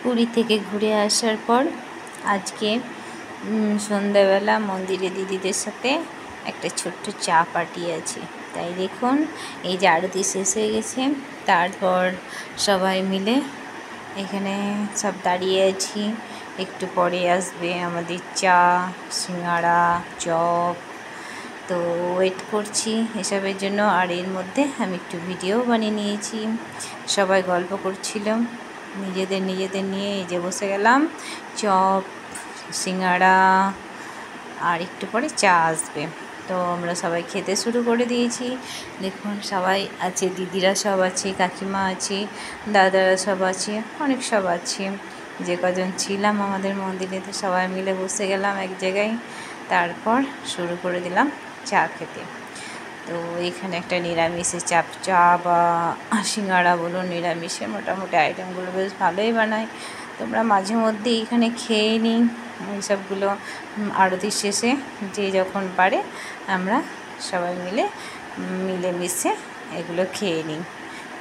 পুরী থেকে ঘুরে আসার পর আজকে সন্ধ্যাবেলা মন্দিরে দিদিদের সাথে একটা ছোট্ট চা পার্টি আছে। তাই দেখুন এই যে আরতি শেষ হয়ে গেছে, তারপর সবাই মিলে এখানে সব দাঁড়িয়ে আছি। একটু পরে আসবে আমাদের চা, সিঙ্গাড়া, চপ, তো ওয়েট করছি এসবের জন্য। আর এর মধ্যে আমি একটু ভিডিও বানিয়ে নিয়েছি। সবাই গল্প করছিল নিজেদের নিয়ে। এই যে বসে গেলাম, চপ, সিঙ্গাড়া আর একটু পরে চা আসবে। তো আমরা সবাই খেতে শুরু করে দিয়েছি। দেখুন সবাই আছে, দিদিরা সব আছে, কাকিমা আছে, দাদারা সব আছে, অনেক সব আছে। যে কজন ছিলাম আমাদের মন্দিরেতে সবাই মিলে বসে গেলাম এক জায়গায়। তারপর শুরু করে দিলাম চা খেতে। তো এখানে একটা নিরামিষের চা বা সিঙ্গাড়া বলুন, নিরামিষের মোটামুটি আইটেমগুলো বেশ ভালোই বানায়। তোমরা মাঝে মধ্যে এখানে খেয়ে নিই এইসবগুলো। আরতি শেষে যে যখন পারে আমরা সবাই মিলেমিশে এগুলো খেয়ে নিই।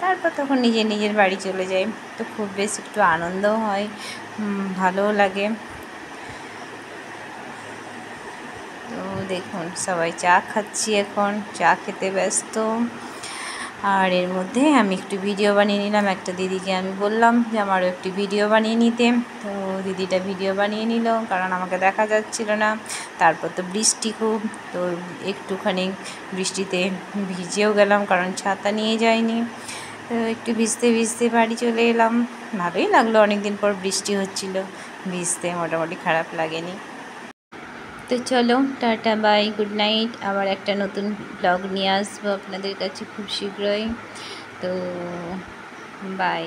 তারপর তখন নিজের বাড়ি চলে যাই। তো খুব বেশ একটু আনন্দও হয়, ভালোও লাগে। তো দেখুন সবাই চা খাচ্ছি, এখন চা খেতে ব্যস্ত। আর এর মধ্যে আমি একটু ভিডিও বানিয়ে নিলাম। একটা দিদিকে আমি বললাম যে আমারও একটু ভিডিও বানিয়ে নিতে। তো দিদিটা ভিডিও বানিয়ে নিল, কারণ আমাকে দেখা যাচ্ছিল না। তারপর তো বৃষ্টি খুব, তো একটুখানি বৃষ্টিতে ভিজেও গেলাম, কারণ ছাতা নিয়ে যাইনি। তো একটু ভিজতে বাড়ি চলে এলাম। ভালোই লাগলো, অনেক দিন পর বৃষ্টি হচ্ছিল, ভিজতে মোটামুটি খারাপ লাগেনি। তো চলো টাটা, বাই, গুড নাইট। আবার একটা নতুন ব্লগ নিয়ে আসবো আপনাদের কাছে খুব শীঘ্রই। তো বাই।